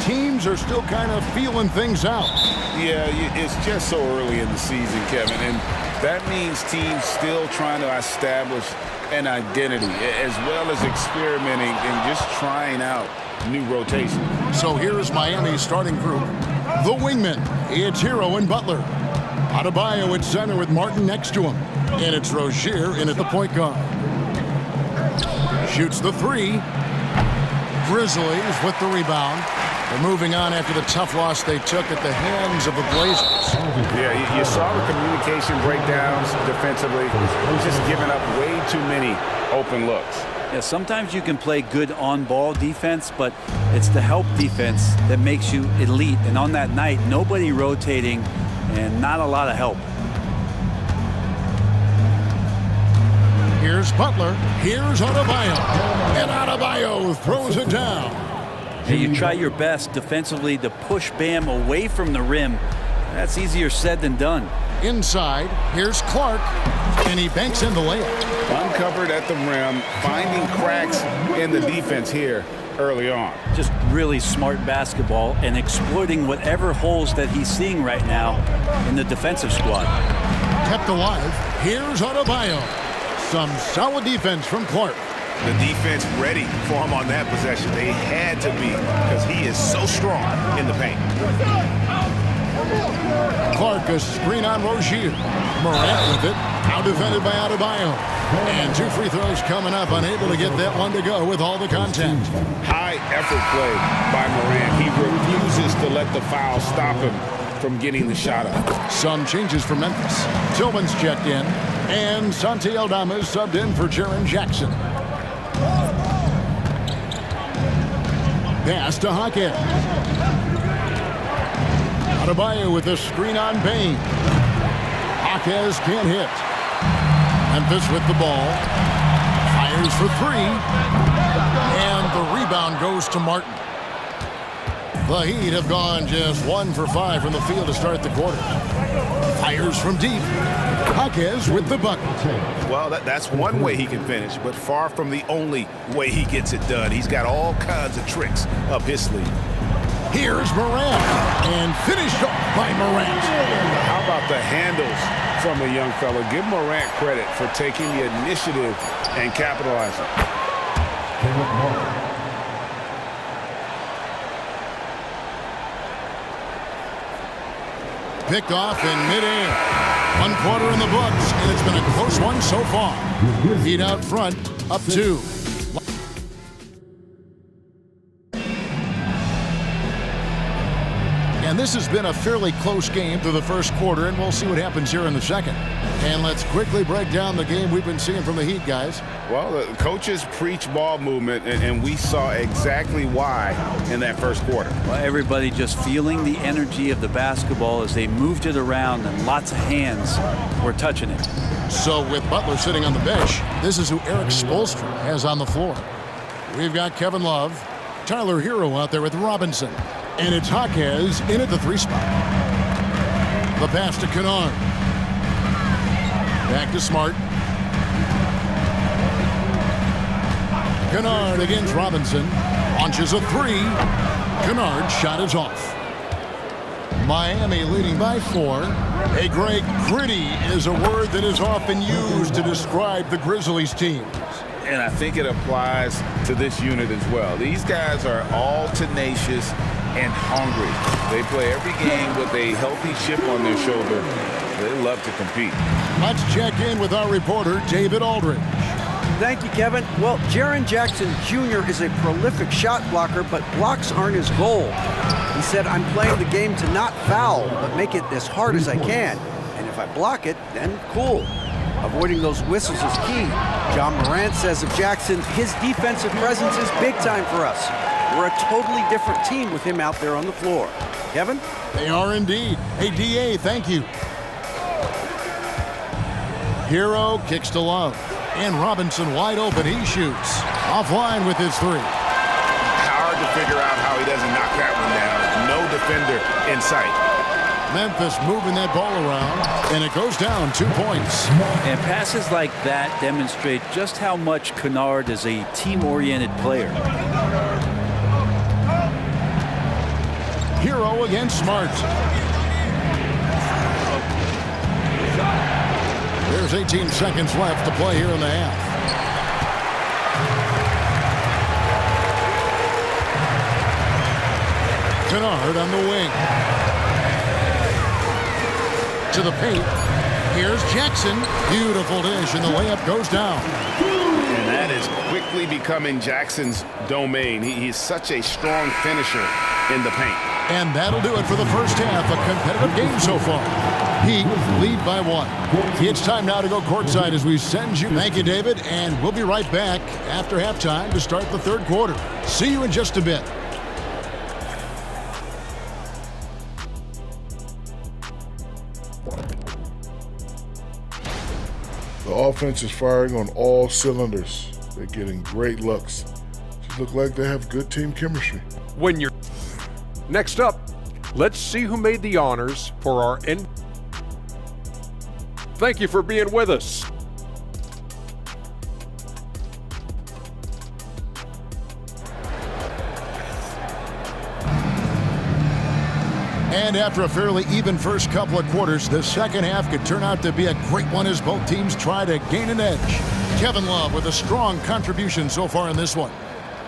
Teams are still kind of feeling things out. Yeah, it's just so early in the season, Kevin, and that means teams still trying to establish an identity as well as experimenting and just trying out new rotations. So here is Miami's starting group. The wingmen, it's Hero and Butler. Adebayo at center with Martin next to him. And it's Rozier in at the point guard. Shoots the three. Grizzlies with the rebound. They're moving on after the tough loss they took at the hands of the Blazers. Yeah, you saw the communication breakdowns defensively. Just giving up way too many open looks. Yeah, sometimes you can play good on-ball defense, but it's the help defense that makes you elite. And on that night, nobody rotating and not a lot of help. Here's Butler. Here's Adebayo. And Adebayo throws it down. And you try your best defensively to push Bam away from the rim. That's easier said than done. Inside, here's Clark. And he banks in the layup. Uncovered at the rim, finding cracks in the defense here early on. Just really smart basketball and exploiting whatever holes that he's seeing right now in the defensive squad. Kept alive. Here's Adebayo. Some solid defense from Clark. The defense ready for him on that possession. They had to be because he is so strong in the paint. Clark, a screen on Rozier. Morant with it. Now defended by Adebayo. And two free throws coming up. Unable to get that one to go with all the contact. High effort play by Morant. He refuses to let the foul stop him from getting the shot up. Some changes for Memphis. Tillman's checked in. And Santi Aldama is subbed in for Jaren Jackson. Pass to Hawkins. Adebayo with a screen on Bane. Hawkins can't hit. Memphis with the ball. Fires for three. And the rebound goes to Martin. The Heat have gone just 1 for 5 from the field to start the quarter. Fires from deep. Hawkins with the bucket. Well, that's one way he can finish, but far from the only way he gets it done. He's got all kinds of tricks up his sleeve. Here's Morant. And finished off by Morant. How about the handles from the young fella? Give Morant credit for taking the initiative and capitalizing. Picked off in midair. 1 quarter in the books, and it's been a close one so far. Heat out front, up 2. And this has been a fairly close game through the first quarter, and we'll see what happens here in the second. And let's quickly break down the game we've been seeing from the Heat, guys. Well, the coaches preach ball movement, and we saw exactly why in that first quarter. Well, everybody just feeling the energy of the basketball as they moved it around, and lots of hands were touching it. So with Butler sitting on the bench, this is who Eric Spoelstra has on the floor. We've got Kevin Love, Tyler Hero out there with Robinson. And it's Hawkins in at the 3 spot. The pass to Kennard. Back to Smart. Kennard against Robinson. Launches a 3. Kennard's shot is off. Miami leading by 4. Hey, Greg, gritty is a word that is often used to describe the Grizzlies team. And I think it applies to this unit as well. These guys are all tenacious and hungry. They play every game with a healthy chip on their shoulder. They love to compete. Let's check in with our reporter, David Aldridge. Thank you, Kevin. Well, Jaren Jackson Jr. is a prolific shot blocker, but blocks aren't his goal. He said, I'm playing the game to not foul, but make it as hard as I can. And if I block it, then cool. Avoiding those whistles is key. John Morant says of Jackson, his defensive presence is big time for us. We're a totally different team with him out there on the floor. Kevin? They are indeed. Hey, D.A., thank you. Hero kicks to Love. And Robinson wide open. He shoots. Offline with his 3. Hard to figure out how he doesn't knock that one down. No defender in sight. Memphis moving that ball around, and it goes down 2 points. And passes like that demonstrate just how much Kennard is a team-oriented player. Hero against Smart. There's 18 seconds left to play here in the half. Kennard on the wing. To the paint. Here's Jackson. Beautiful dish, and the layup goes down. And that is quickly becoming Jackson's domain. He's such a strong finisher in the paint. And that'll do it for the first half. A competitive game so far. Heat lead by 1. It's time now to go courtside as we send you. Thank you, David, and we'll be right back after halftime to start the third quarter. See you in just a bit. The offense is firing on all cylinders. They're getting great looks. Just look like they have good team chemistry. When you're next up, let's see who made the honors for our end. Thank you for being with us. And after a fairly even first couple of quarters, the second half could turn out to be a great one as both teams try to gain an edge. Kevin Love with a strong contribution so far in this one.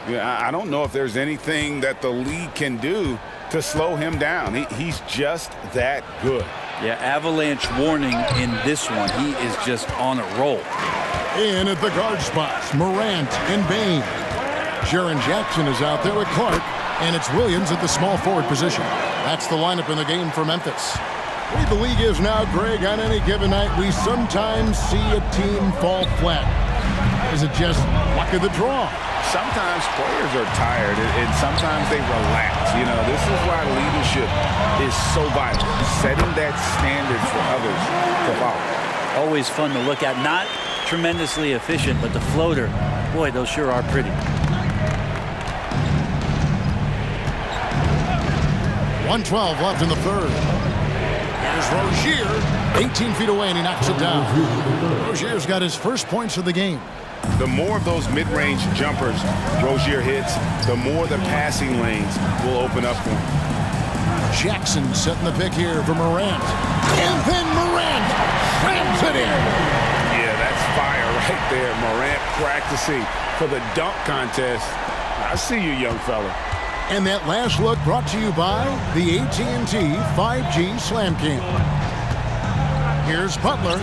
Yeah, I don't know if there's anything that the league can do to slow him down. He's just that good. Yeah, avalanche warning in this one. He is just on a roll. In at the guard spots, Morant and Bane. Jaren Jackson is out there with Clark, and it's Williams at the small forward position. That's the lineup in the game for Memphis. The way the league is now, Greg, on any given night, we sometimes see a team fall flat. Is it just luck of the draw? Sometimes players are tired, and sometimes they relax. You know, this is why leadership is so vital, setting that standard for others to follow. Always fun to look at. Not tremendously efficient, but the floater, boy, those sure are pretty. 1:12 left in the third. Here's Rozier, 18 feet away, and he knocks it down. Rozier's got his first points of the game. The more of those mid-range jumpers Rozier hits, the more the passing lanes will open up for him. Jackson setting the pick here for Morant. And then Morant slams it in. Yeah, that's fire right there. Morant practicing for the dunk contest. I see you, young fella. And that last look brought to you by the AT&T 5G Slam Cam. Here's Butler.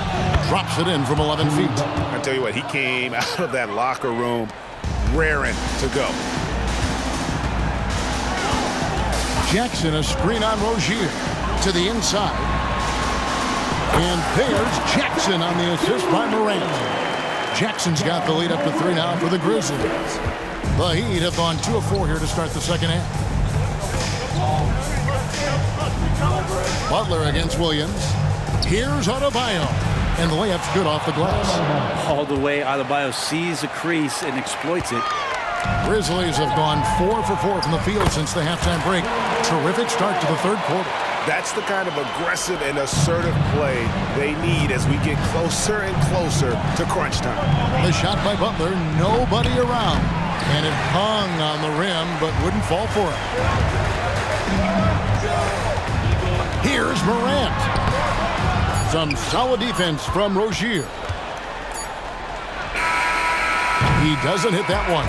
Drops it in from 11 feet. I tell you what, he came out of that locker room raring to go. Jackson, a screen on Rozier to the inside. And there's Jackson on the assist by Morant. Jackson's got the lead up to 3 now for the Grizzlies. The Heat have gone 2 of 4 here to start the second half. Butler against Williams. Here's Adebayo. And the layup's good off the glass. All the way, Adebayo sees a crease and exploits it. Grizzlies have gone 4 for 4 from the field since the halftime break. Terrific start to the third quarter. That's the kind of aggressive and assertive play they need as we get closer and closer to crunch time. The shot by Butler, nobody around. And it hung on the rim, but wouldn't fall for it. Here's Morant. Some solid defense from Rozier. He doesn't hit that one.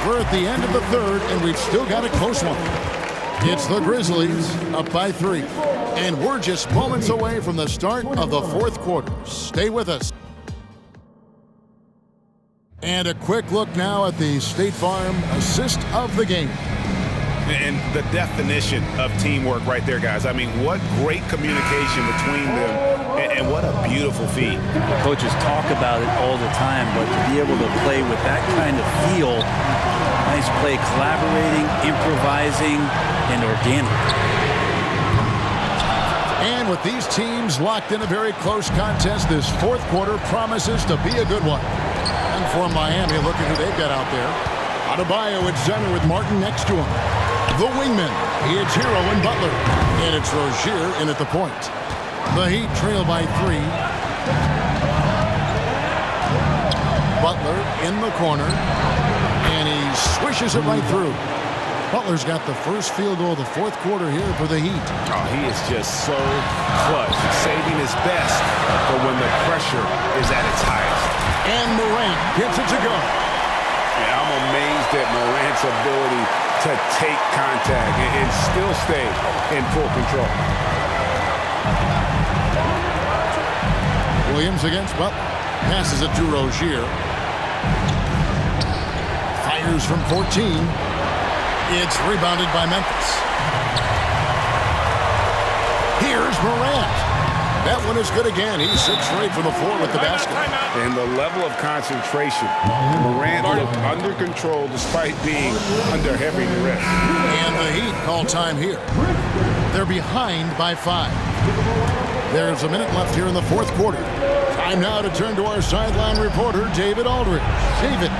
We're at the end of the third, and we've still got a close one. It's the Grizzlies up by 3. And we're just moments away from the start of the fourth quarter. Stay with us. And a quick look now at the State Farm assist of the game. And the definition of teamwork right there, guys. I mean, what great communication between them, and what a beautiful feat. Coaches talk about it all the time, but to be able to play with that kind of feel, nice play, collaborating, improvising, and organic. And with these teams locked in a very close contest, this fourth quarter promises to be a good one. And for Miami, look at who they've got out there. Adebayo at center with Martin next to him. The wingman, it's Hero and Butler. And it's Rozier in at the point. The Heat trail by 3. Butler in the corner. And he swishes it right through. Butler's got the first field goal of the fourth quarter here for the Heat. Oh, he is just so clutch, saving his best for when the pressure is at its highest. And Morant gets it to go. And I'm amazed at Morant's ability to take contact and still stay in full control. Williams against Butler. Passes it to Rozier. Fires from 14. It's rebounded by Memphis. Here's Morant. That one is good again. He's 6 straight from the floor with the basket. And the level of concentration. Morant looked under control despite being under heavy duress. And the Heat call time here. They're behind by 5. There's a minute left here in the fourth quarter. Time now to turn to our sideline reporter, David Aldridge. David.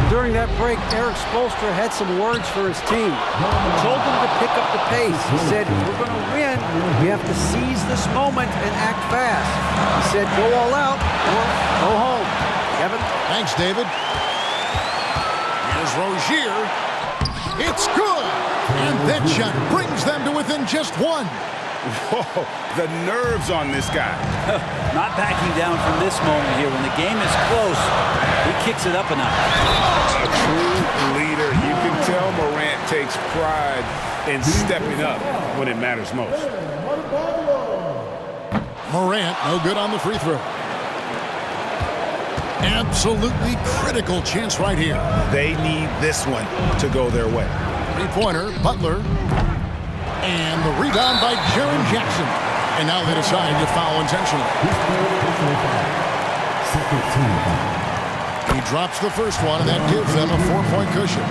During that break, Eric Spoelstra had some words for his team. He told them to pick up the pace. He said, if we're going to win, we have to seize this moment and act fast. He said, go all out or go home. Kevin? Thanks, David. Here's Rozier. It's good. And that shot brings them to within just 1. Whoa, the nerves on this guy. Not backing down from this moment here. When the game is close, he kicks it up a notch. A true leader. You can tell Morant takes pride in stepping up when it matters most. Morant, no good on the free throw. Absolutely critical chance right here. They need this one to go their way. Three-pointer, Butler. And the rebound by Jaren Jackson. And now they decide to foul intentionally. He drops the first one, and that gives them a 4-point cushion.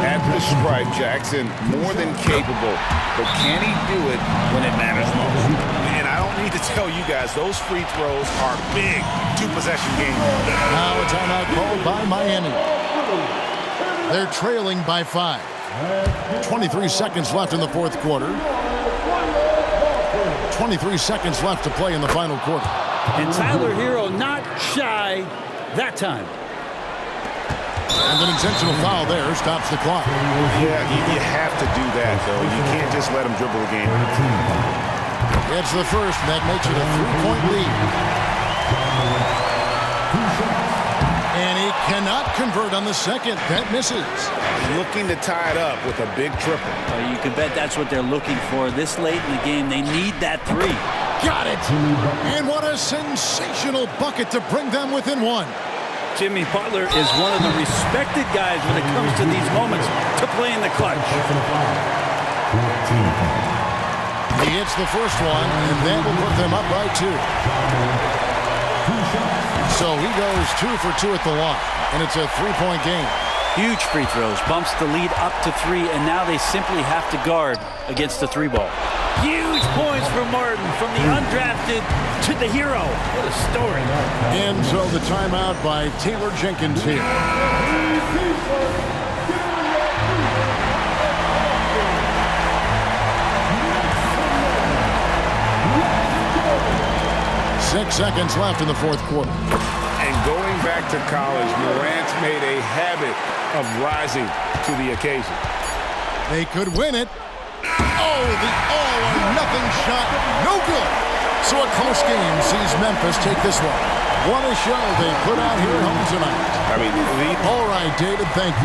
At the stripe, Jackson more than capable, but can he do it when it matters most? And I don't need to tell you guys, those free throws are big two-possession games. Now a timeout called by Miami. They're trailing by 5. 23 seconds left in the fourth quarter. 23 seconds left to play in the final quarter. And Tyler Hero not shy that time. And an intentional foul there stops the clock. Yeah, you have to do that, though. You can't just let him dribble the game. It's the first, and that makes it a 3-point lead. And he cannot convert on the second. That misses. Looking to tie it up with a big triple. You can bet that's what they're looking for. This late in the game, they need that 3. Got it. And what a sensational bucket to bring them within 1. Jimmy Butler is one of the respected guys when it comes to these moments to play in the clutch. He hits the first one, and that will put them up by 2. So he goes 2 for 2 at the line, and it's a 3-point game. Huge free throws, bumps the lead up to 3, and now they simply have to guard against the 3-ball. Huge points for Martin, from the undrafted to the hero. What a story. And so the timeout by Taylor Jenkins here. Six seconds left in the fourth quarter. And going back to college, Morant's made a habit of rising to the occasion. They could win it. Oh, the all-or-nothing shot. No good. So a close game sees Memphis take this one. What a show they put out here at home tonight. I mean, all right, David, thank you.